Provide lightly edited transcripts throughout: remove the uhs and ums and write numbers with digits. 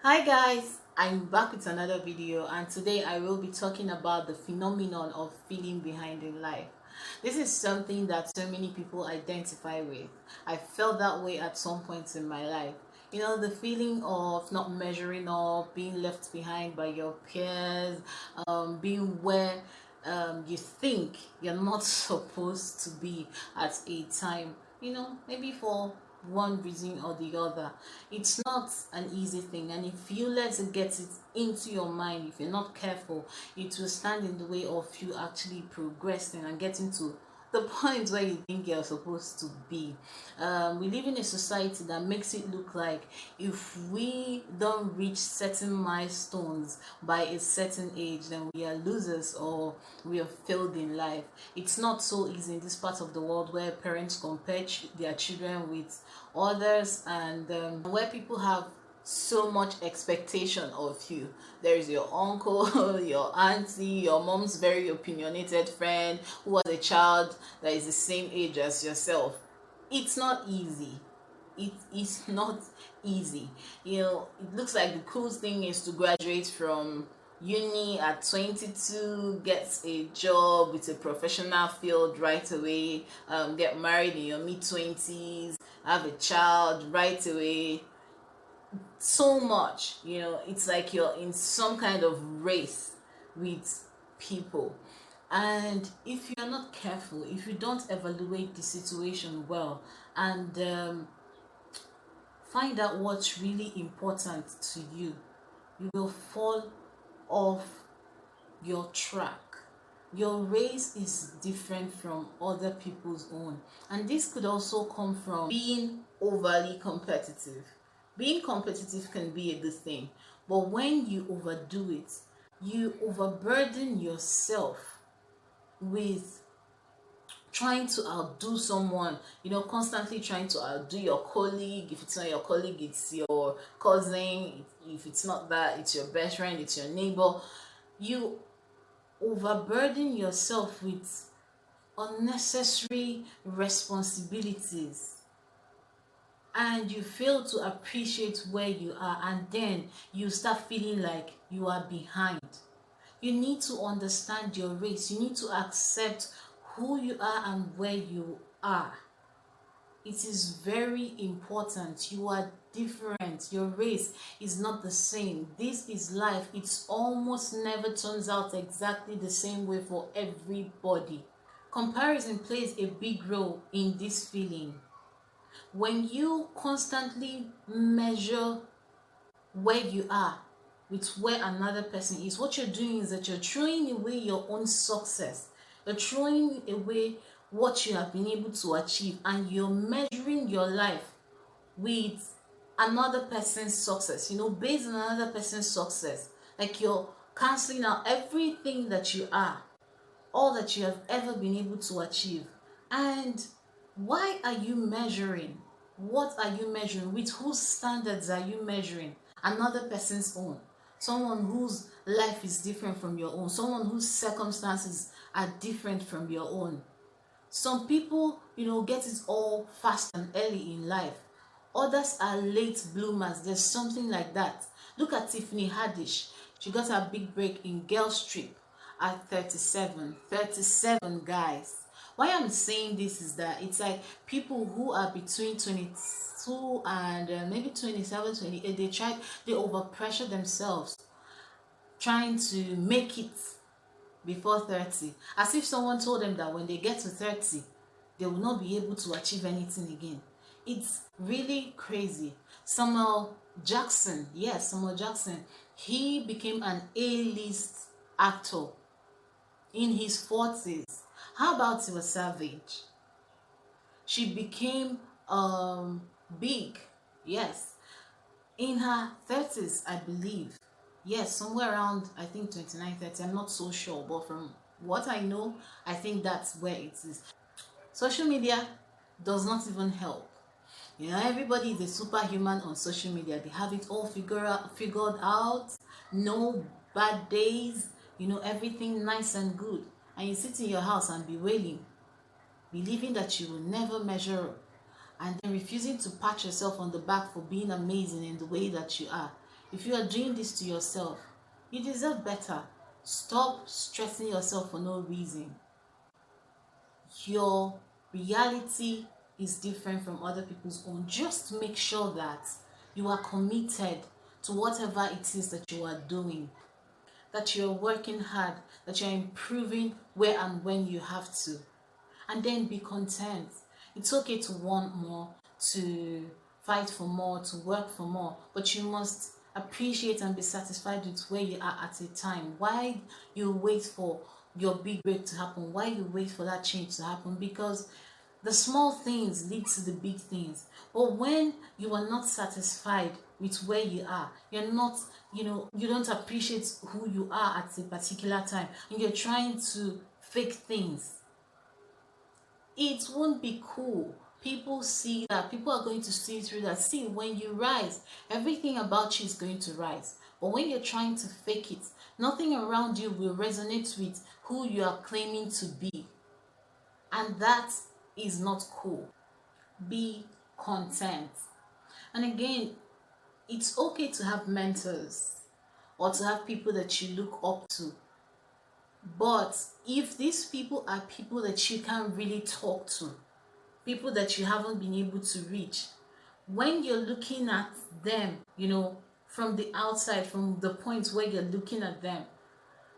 Hi guys, I'm back with another video, and today I will be talking about the phenomenon of feeling behind in life. This is something that so many people identify with. I felt that way at some points in my life. The feeling of not measuring up, being left behind by your peers, being where you think you're not supposed to be at a time, maybe for one reason or the other. It's not an easy thing, and if you let it get it into your mind, if you're not careful, it will stand in the way of you actually progressing and getting to the point where you think you're supposed to be. We live in a society that makes it look like if we don't reach certain milestones by a certain age, then we are losers or we have failed in life. It's not so easy in this part of the world where parents compare their children with others, and where people have so much expectation of you. There is your uncle, your auntie, your mom's very opinionated friend who has a child that is the same age as yourself. It's not easy. It is not easy. It looks like the cool thing is to graduate from uni at 22, get a job with a professional field right away, get married in your mid 20s, have a child right away. So much, it's like you're in some kind of race with people. And if you're not careful, if you don't evaluate the situation well, and find out what's really important to you, you will fall off your track. Your race is different from other people's own, and this could also come from being overly competitive. Being competitive can be a good thing, but when you overdo it, you overburden yourself with trying to outdo someone, constantly trying to outdo your colleague. If it's not your colleague, it's your cousin. If it's not that, it's your best friend, it's your neighbor. You overburden yourself with unnecessary responsibilities, and you fail to appreciate where you are, and then you start feeling like you are behind. You need to understand your race. You need to accept who you are and where you are. It is very important. You are different. Your race is not the same. This is life. It's almost never turns out exactly the same way for everybody. Comparison plays a big role in this feeling. When you constantly measure where you are with where another person is, what you're doing is that you're throwing away your own success. You're throwing away what you have been able to achieve, and you're measuring your life with another person's success, based on another person's success. Like you're canceling out everything that you are, all that you have ever been able to achieve. And why are you measuring? What are you measuring? With whose standards are you measuring? Another person's own. Someone whose life is different from your own. Someone whose circumstances are different from your own. Some people, get it all fast and early in life. Others are late bloomers. There's something like that. Look at Tiffany Haddish. She got her big break in Girls Trip at 37. 37, guys. Why I'm saying this is that it's like people who are between 22 and maybe 27, 28, they overpressure themselves trying to make it before 30, as if someone told them that when they get to 30 they will not be able to achieve anything again. It's really crazy. Samuel Jackson, he became an A-list actor in his 40s. How about Tiwa Savage? She became big, yes, in her 30s, I believe. Yes, somewhere around, I think 29, 30. I'm not so sure, but from what I know, I think that's where it is. Social media does not even help. Everybody is a superhuman on social media. They have it all figured out. No bad days. Everything nice and good. And you sit in your house and be wailing, believing that you will never measure up, and then refusing to pat yourself on the back for being amazing in the way that you are. If you are doing this to yourself, you deserve better. Stop stressing yourself for no reason. Your reality is different from other people's own. Just make sure that you are committed to whatever it is that you are doing, that you're working hard, that you're improving where and when you have to. And then be content. It's okay to want more, to fight for more, to work for more, but you must appreciate and be satisfied with where you are at a time. Why you wait for your big break to happen? Why you wait for that change to happen? Because the small things lead to the big things. But when you are not satisfied with where you are, you're not, you don't appreciate who you are at a particular time, and you're trying to fake things, it won't be cool. People see that. People are going to see through that. See, when you rise, everything about you is going to rise. But when you're trying to fake it, nothing around you will resonate with who you are claiming to be. And that is not cool. Be content. And again, it's okay to have mentors or to have people that you look up to. But if these people are people that you can't really talk to, people that you haven't been able to reach, when you're looking at them, from the outside, from the point where you're looking at them,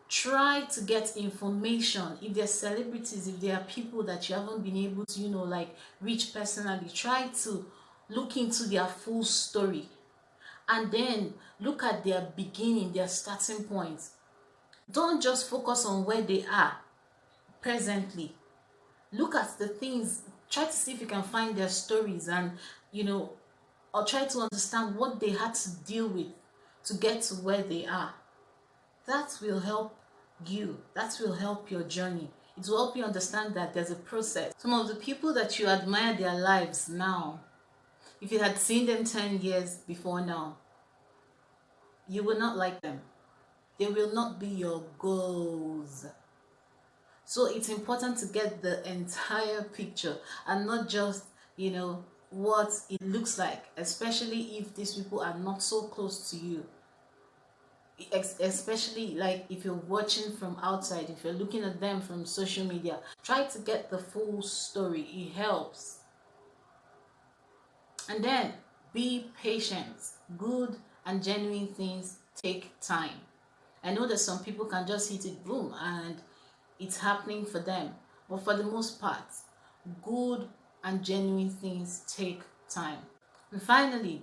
try to get information. If they're celebrities, if they are people that you haven't been able to, like reach personally, try to look into their full story, and then look at their beginning, their starting point. Don't just focus on where they are presently. Look at the things, try to see if you can find their stories, and or try to understand what they had to deal with to get to where they are. That will help you. That will help your journey. It will help you understand that there's a process. Some of the people that you admire their lives now, if you had seen them 10 years before now, you will not like them. They will not be your goals. So it's important to get the entire picture and not just, what it looks like, especially if these people are not so close to you. Especially like if you're watching from outside, if you're looking at them from social media, try to get the full story. It helps. And then be patient. Good and genuine things take time. I know that some people can just hit it boom and it's happening for them, but for the most part, good and genuine things take time. And finally,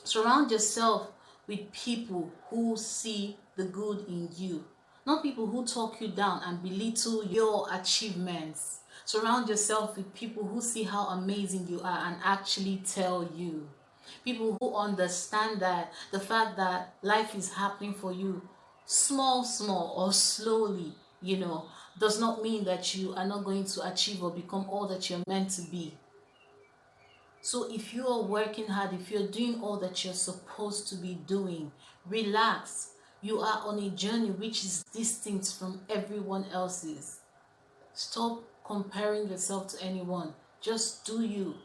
surround yourself with people who see the good in you, not people who talk you down and belittle your achievements. Surround yourself with people who see how amazing you are and actually tell you. People who understand that the fact that life is happening for you small or slowly, does not mean that you are not going to achieve or become all that you're meant to be. So if you are working hard, if you're doing all that you're supposed to be doing, relax. You are on a journey which is distinct from everyone else's. Stop comparing yourself to anyone. Just do you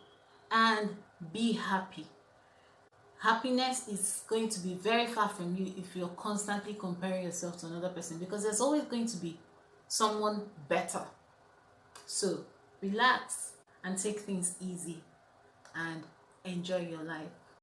and be happy. Happiness is going to be very far from you if you're constantly comparing yourself to another person, because there's always going to be someone better. So relax and take things easy and enjoy your life.